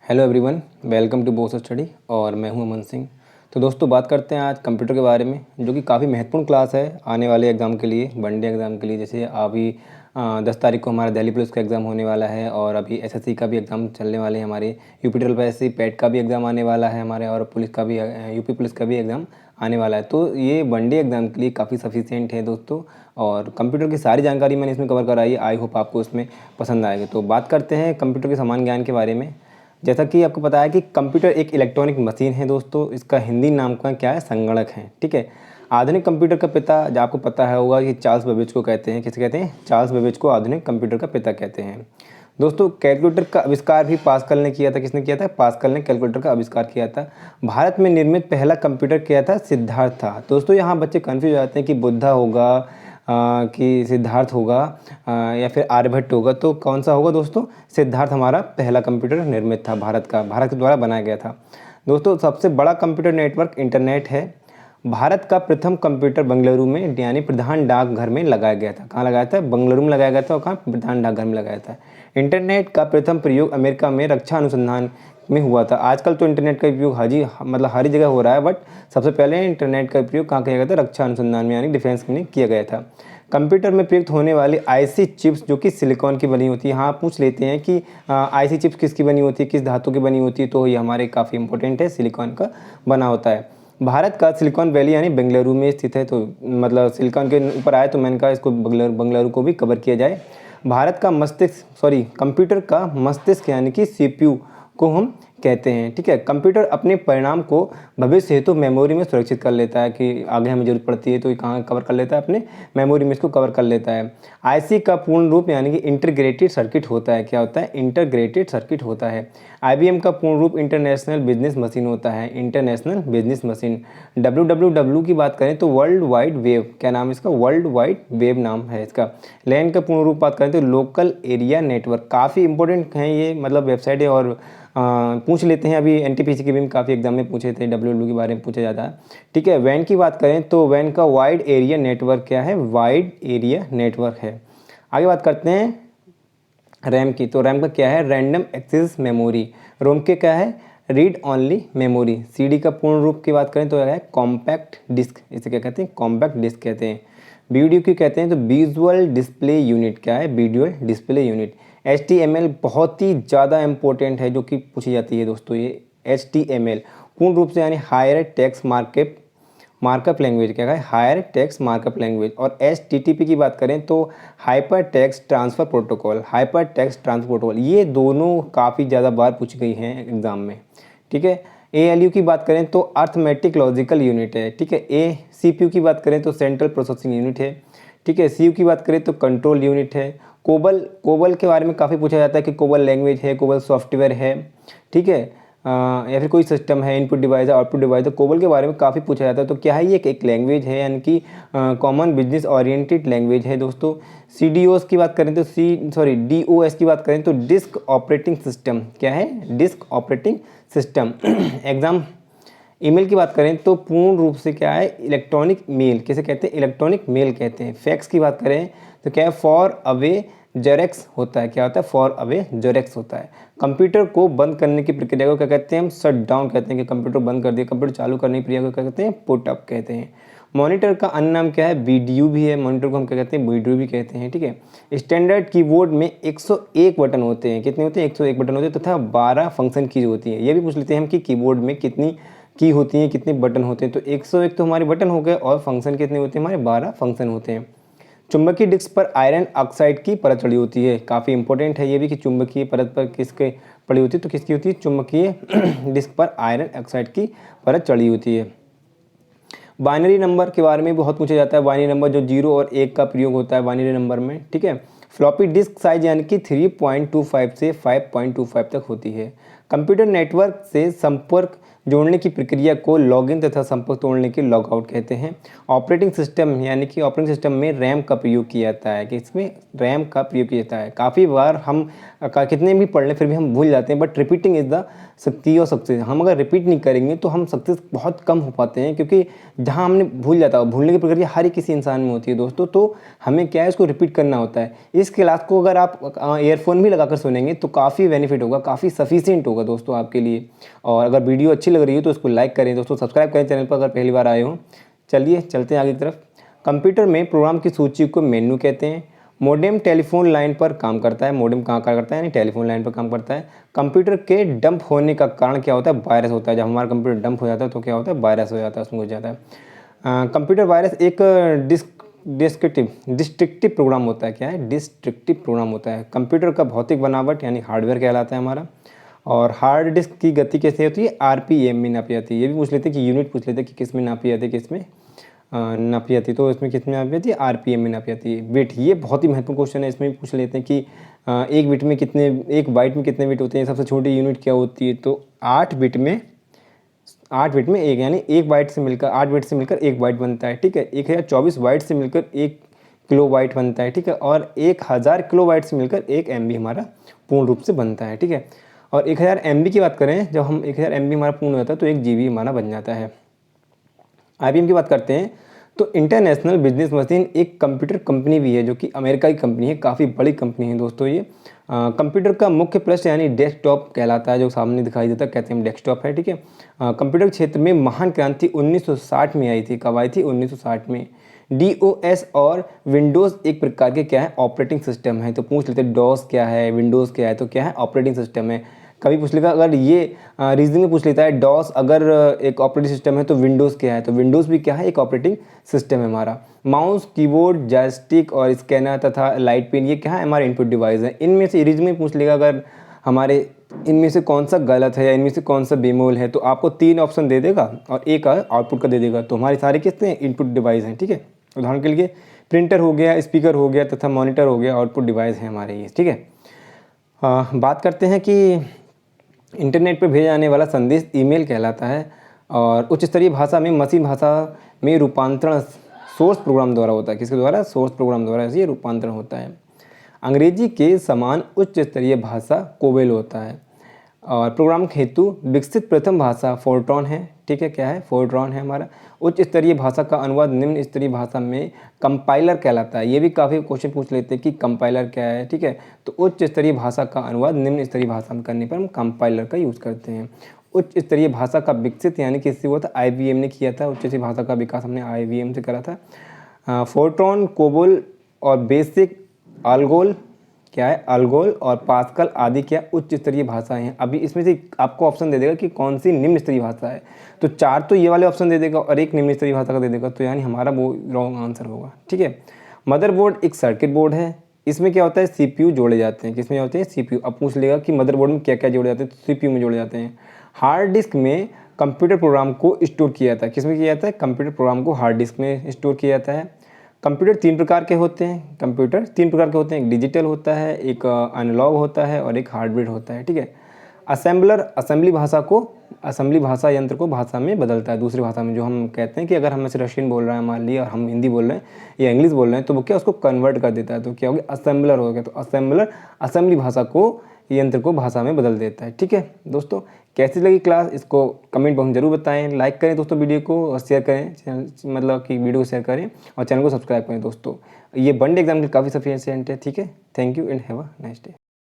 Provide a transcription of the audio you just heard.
Hello everyone, welcome to Bose study और मैं हूं अमन सिंह। तो दोस्तों बात करते हैं आज कंप्यूटर के बारे में, जो कि काफ़ी महत्वपूर्ण क्लास है आने वाले एग्ज़ाम के लिए, वनडे एग्ज़ाम के लिए। जैसे अभी 10 तारीख को हमारा दिल्ली पुलिस का एग्ज़ाम होने वाला है और अभी एसएससी का भी एग्ज़ाम चलने वाले हैं हमारे, यूपी ट्रिपल एससी पेट का भी एग्ज़ाम आने वाला है हमारे, और पुलिस का भी यूपी पुलिस का भी एग्ज़ाम आने वाला है। तो ये वनडे एग्ज़ाम के लिए काफ़ी सफिशिएंट है दोस्तों, और कंप्यूटर की सारी जानकारी मैंने इसमें कवर कराई है। आई होप आपको इसमें पसंद आएगा। तो बात करते हैं कंप्यूटर के सामान्य ज्ञान के बारे में। जैसा कि आपको पता है कि कंप्यूटर एक इलेक्ट्रॉनिक मशीन है दोस्तों, इसका हिंदी नाम का क्या है, संगणक है। ठीक है। आधुनिक कंप्यूटर का पिता, जो आपको पता है होगा कि चार्ल्स बेबेज को कहते हैं। किसे कहते हैं? चार्ल्स बेबेज को आधुनिक कंप्यूटर का पिता कहते हैं दोस्तों। कैलकुलेटर का आविष्कार भी पास्कल ने किया था। किसने किया था? पास्कल ने कैलकुलेटर का आविष्कार किया था। भारत में निर्मित पहला कंप्यूटर किया था, सिद्धार्थ था दोस्तों। यहाँ बच्चे कन्फ्यूज हो जाते हैं कि बुद्धा होगा कि सिद्धार्थ होगा या फिर आर्यभट्ट होगा। तो कौन सा होगा दोस्तों? सिद्धार्थ हमारा पहला कंप्यूटर निर्मित था, भारत के द्वारा बनाया गया था दोस्तों। सबसे बड़ा कंप्यूटर नेटवर्क इंटरनेट है। भारत का प्रथम कंप्यूटर बेंगलुरु में यानी प्रधान डाकघर में लगाया गया था। कहाँ लगाया था? बेंगलुरु में लगाया गया था। और कहाँ? प्रधान डाकघर में लगाया था। इंटरनेट का प्रथम प्रयोग अमेरिका में रक्षा अनुसंधान में हुआ था। आजकल तो इंटरनेट का उपयोग हर जगह हो रहा है, बट सबसे पहले इंटरनेट का उपयोग कहाँ किया गया था? रक्षा अनुसंधान में यानी डिफेंस में किया गया था। कंप्यूटर में प्रयुक्त होने वाली आईसी चिप्स जो कि सिलिकॉन की बनी होती है। हाँ, पूछ लेते हैं कि आईसी चिप्स किसकी बनी होती है, किस धातु की बनी होती है। तो ये हमारे काफ़ी इंपॉर्टेंट है, सिलिकॉन का बना होता है। भारत का सिलिकॉन वैली यानी बेंगलुरु में स्थित है। तो मतलब सिलिकॉन के ऊपर आए तो मैंने कहा इसको बेंगलुरु को भी कवर किया जाए। भारत का कंप्यूटर का मस्तिष्क यानी कि सीपीयू को हम कहते हैं। ठीक है। कंप्यूटर अपने परिणाम को भविष्य हेतु मेमोरी में सुरक्षित कर लेता है कि आगे हमें जरूरत पड़ती है तो ये कहाँ कवर कर लेता है? अपने मेमोरी में इसको कवर कर लेता है। आईसी का पूर्ण रूप यानी कि इंटीग्रेटेड सर्किट होता है। क्या होता है? इंटीग्रेटेड सर्किट होता है। आईबीएम का पूर्ण रूप इंटरनेशनल बिजनेस मशीन होता है। International business machine. डब्ल्यू की बात करें तो वर्ल्ड वाइड वेब, क्या नाम है इसका? वर्ल्ड वाइड वेब नाम है इसका। लैन का पूर्ण रूप बात करें तो लोकल एरिया नेटवर्क। काफ़ी इंपॉर्टेंट है ये, मतलब वेबसाइट है। और पूछ लेते हैं, अभी एनटीपीसी के भी काफ़ी एग्जाम में पूछे थे, डब्ल्यू के बारे में पूछा जाता है। ठीक है। वैन की बात करें तो वैन का वाइड एरिया नेटवर्क क्या है? वाइड एरिया नेटवर्क है। आगे बात करते हैं रैम की। तो रैम का क्या है? Random access memory. रोम के क्या है? Read only memory. सीडी का पूर्ण रूप की बात करें तो क्या है? Compact disk. इसे क्या कहते हैं? कॉम्पैक्ट डिस्क कहते हैं। वीडियो की कहते हैं तो विजुअल डिस्प्ले यूनिट। क्या है? Visual display unit. HTML बहुत ही ज़्यादा इंपॉर्टेंट है, जो कि पूछी जाती है दोस्तों। ये HTML पूर्ण रूप से यानी हायर टेक्स्ट मार्कअप लैंग्वेज। क्या है? Hyper text markup language. और HTTP की बात करें तो hyper text transfer protocol. Hyper text transfer protocol, ये दोनों काफ़ी ज़्यादा बार पूछी गई हैं एग्जाम में। ठीक है। ALU की बात करें तो अर्थमेटिक लॉजिकल यूनिट है। ठीक है। CPU की बात करें तो सेंट्रल प्रोसेसिंग यूनिट है। ठीक है। CU की बात करें तो कंट्रोल यूनिट है। कोबल के बारे में काफ़ी पूछा जाता है कि कोबल लैंग्वेज है, कोबल सॉफ्टवेयर है। ठीक है। या फिर कोई सिस्टम है, इनपुट डिवाइस है, आउटपुट डिवाइस है। कोबल के बारे में काफ़ी पूछा जाता है। तो क्या है? ये एक लैंग्वेज है, यानी कि कॉमन बिजनेस ओरिएंटेड लैंग्वेज है दोस्तों। CDOS की बात करें तो DOS की बात करें तो डिस्क ऑपरेटिंग सिस्टम। क्या है? Disk operating system. Exam email की बात करें तो पूर्ण रूप से क्या है? Electronic mail. किसे कहते हैं? इलेक्ट्रॉनिक मेल कहते हैं। फैक्स की बात करें तो क्या है? फॉर अवे जेरेक्स होता है। क्या होता है? फॉर अवे जेरेक्स होता है। कंप्यूटर को बंद करने की प्रक्रिया को क्या कहते हैं? हम शट डाउन कहते हैं, कि कंप्यूटर बंद कर दिया। कंप्यूटर चालू करने की प्रक्रिया को क्या कहते हैं? पुट अप कहते हैं। मॉनिटर का अन्य नाम क्या है? BDU भी है। मॉनिटर को हम क्या कहते हैं? BDU भी कहते हैं। ठीक है। स्टैंडर्ड कीबोर्ड में 101 बटन होते हैं। कितने होते हैं? 101 बटन होते हैं तथा 12 फंक्शन कीज होती है। ये भी पूछ लेते हैं हम कि कीबोर्ड में कितनी की होती हैं, कितने बटन होते हैं। तो 101 तो हमारे बटन हो गए, और फंक्शन कितने होते हैं? हमारे 12 फंक्शन होते हैं। चुंबकीय डिस्क पर आयरन ऑक्साइड की परत चढ़ी होती है। काफ़ी इंपॉर्टेंट है ये भी कि चुंबकीय परत पर किसके पड़ी होती है? तो किसकी होती है? चुंबकीय डिस्क पर आयरन ऑक्साइड की परत चढ़ी होती है। बाइनरी नंबर के बारे में बहुत पूछा जाता है। बाइनरी नंबर जो 0 और 1 का प्रयोग होता है बाइनरी नंबर में। ठीक है। फ्लॉपी डिस्क साइज यानी कि 3.25 से 5.25 तक होती है। कंप्यूटर नेटवर्क से संपर्क जोड़ने की प्रक्रिया को लॉगिन तथा संपर्क तोड़ने के लॉगआउट कहते हैं। ऑपरेटिंग सिस्टम यानी कि ऑपरेटिंग सिस्टम में रैम का प्रयोग किया जाता है, कि इसमें रैम का प्रयोग किया जाता है। काफ़ी बार हम कितने भी पढ़ लें फिर भी हम भूल जाते हैं, बट रिपीटिंग इज़ द शक्ति और सक्सेस। हम अगर रिपीट नहीं करेंगे तो हम सक्सेस बहुत कम हो पाते हैं, क्योंकि जहाँ हमने भूल जाता है, भूलने की प्रक्रिया हर किसी इंसान में होती है दोस्तों। तो हमें क्या है? इसको रिपीट करना होता है। इस क्लास को अगर आप ईयरफोन भी लगाकर सुनेंगे तो काफ़ी बेनिफिट होगा, काफ़ी सफिशिएंट होगा दोस्तों आपके लिए। और अगर वीडियो अच्छी लग रही हो तो उसको लाइक करें दोस्तों, सब्सक्राइब करें चैनल पर अगर पहली बार आए हो। चलिए चलते हैं आगे की तरफ। कंप्यूटर में प्रोग्राम की सूची को मेन्यू कहते हैं। मोडेम टेलीफोन लाइन पर काम करता है। मोडेम कहाँ काम करता है, यानी टेलीफोन लाइन पर काम करता है। कंप्यूटर के डंप होने का कारण क्या होता है, वायरस होता है। जब हमारा कंप्यूटर डंप हो जाता है तो क्या होता है, वायरस हो जाता है, उसमें घुस जाता है। कंप्यूटर वायरस एक डिस्ट्रक्टिव प्रोग्राम होता है। क्या है, डिस्ट्रक्टिव प्रोग्राम होता है। कंप्यूटर का भौतिक बनावट यानी हार्डवेयर कहलाता है हमारा। और हार्ड डिस्क की गति कैसे होती है, आरपीएम में नापी जाती है। ये भी पूछ लेते हैं कि यूनिट पूछ लेते हैं कि किस में नापी जाती है, किस में नापी जाती है। तो इसमें किस में नापी जाती है, आरपीएम में नापी जाती है। वेट, ये बहुत ही महत्वपूर्ण क्वेश्चन है। इसमें भी पूछ लेते हैं कि एक बिट में कितने, एक बाइट में कितने बिट होते हैं, सबसे छोटी यूनिट क्या होती है। तो 8 बिट में एक, यानी एक बाइट से मिलकर 8 बिट से मिलकर एक बाइट बनता है। ठीक है, 1024 बाइट से मिलकर 1 किलो बाइट बनता है। ठीक है, और 1000 किलो बाइट से मिलकर 1 MB हमारा पूर्ण रूप से बनता है। ठीक है, और 1000 MB की बात करें, जब हम 1000 MB हमारा पूर्ण हो जाता है तो 1 GB हमारा बन जाता है। IBM की बात करते हैं तो इंटरनेशनल बिजनेस मशीन एक कंप्यूटर कंपनी भी है जो कि अमेरिका की कंपनी है, काफ़ी बड़ी कंपनी है दोस्तों ये। कंप्यूटर का मुख्य पृष्ठ यानी डेस्कटॉप कहलाता है, जो सामने दिखाई देता है कहते हैं हम डेस्कटॉप है। ठीक है, कंप्यूटर क्षेत्र में महान क्रांति 1960 में आई थी। कब आई थी, 1960 में। DOS और विंडोज़ एक प्रकार के क्या है, ऑपरेटिंग सिस्टम है। तो पूछ लेते हैं डॉस क्या है, विंडोज़ क्या है, तो क्या है, ऑपरेटिंग सिस्टम है। कभी पूछ लेगा, अगर ये रीजनिंग में पूछ लेता है डॉस अगर एक ऑपरेटिंग सिस्टम है तो विंडोज़ क्या है, तो विंडोज़ भी क्या है, एक ऑपरेटिंग सिस्टम है हमारा। माउस, कीबोर्ड, जॉयस्टिक और स्कैनर तथा लाइट पेन, ये क्या है, हमारे इनपुट डिवाइस है। इनमें से रीजनिंग में पूछ लेगा अगर हमारे इनमें से कौन सा गलत है या इनमें से कौन सा बेमोल है, तो आपको 3 ऑप्शन दे देगा और एक आउटपुट का दे देगा। तो हमारे सारे किससे हैं, इनपुट डिवाइस हैं। ठीक है, उदाहरण के लिए प्रिंटर हो गया, स्पीकर हो गया तथा मॉनिटर हो गया, आउटपुट डिवाइस है हमारे ये। ठीक है, बात करते हैं कि इंटरनेट पर भेजा जाने वाला संदेश ईमेल कहलाता है। और उच्च स्तरीय भाषा में मशीन भाषा में रूपांतरण सोर्स प्रोग्राम द्वारा होता है। किसके द्वारा, सोर्स प्रोग्राम द्वारा ये रूपांतरण होता है। अंग्रेजी के समान उच्च स्तरीय भाषा कोबेल होता है। और प्रोग्राम हेतु विकसित प्रथम भाषा फोर्ट्रॉन है। ठीक है, क्या है, फोर्ट्रॉन है हमारा। उच्च स्तरीय भाषा का अनुवाद निम्न स्तरीय भाषा में कंपाइलर कहलाता है। ये भी काफ़ी क्वेश्चन पूछ लेते हैं कि कंपाइलर क्या है। ठीक है, तो उच्च स्तरीय भाषा का अनुवाद निम्न स्तरीय भाषा में करने पर हम कंपाइलर का यूज़ करते हैं। उच्च स्तरीय भाषा का विकसित यानी किससे हुआ था, IBM ने किया था। उच्च स्तरीय भाषा का विकास हमने IBM से करा था। फोर्ट्रॉन, कोबोल और बेसिक, अल्गोल क्या है, अल्गोल और पास्कल आदि क्या उच्च स्तरीय भाषाएं हैं। अभी इसमें से आपको ऑप्शन दे देगा कि कौन सी निम्न स्तरीय भाषा है। तो 4 तो ये वाले ऑप्शन दे देगा और एक निम्न स्तरीय भाषा का दे देगा, तो यानी हमारा वो रॉन्ग आंसर होगा। ठीक है, मदरबोर्ड एक सर्किट बोर्ड है। इसमें क्या होता है, CPU जोड़े जाते हैं। किसमें होते हैं, CPU। अब पूछ लेगा कि मदरबोर्ड में क्या क्या जोड़े जाते हैं, तो CPU में जोड़े जाते हैं। हार्ड डिस्क में कंप्यूटर प्रोग्राम को स्टोर किया जाता है। किसमें किया जाता है, कंप्यूटर प्रोग्राम को हार्ड डिस्क में स्टोर किया जाता है। कंप्यूटर 3 प्रकार के होते हैं। कंप्यूटर 3 प्रकार के होते हैं, एक डिजिटल होता है, एक एनालॉग होता है और एक हार्डवेयर होता है। ठीक है, असेंबलर असेंबली भाषा यंत्र को भाषा में बदलता है, दूसरी भाषा में। जो हम कहते हैं कि अगर हम से रशियन बोल रहे हैं मान लिया और हम हिंदी बोल रहे हैं या इंग्लिश बोल रहे हैं, तो वो क्या उसको कन्वर्ट कर देता है। तो क्या हो गया, असेंबलर हो गया। तो असेंबलर असेंबली भाषा को, यंत्र को भाषा में बदल देता है। ठीक है दोस्तों, कैसी लगी क्लास, इसको कमेंट बॉक्स में जरूर बताएं। लाइक करें दोस्तों वीडियो को और शेयर करें, मतलब कि वीडियो को शेयर करें और चैनल को सब्सक्राइब करें दोस्तों। ये वन डे एग्जाम के काफ़ी सफिशिएंट है। ठीक है, thank you and have a nice day.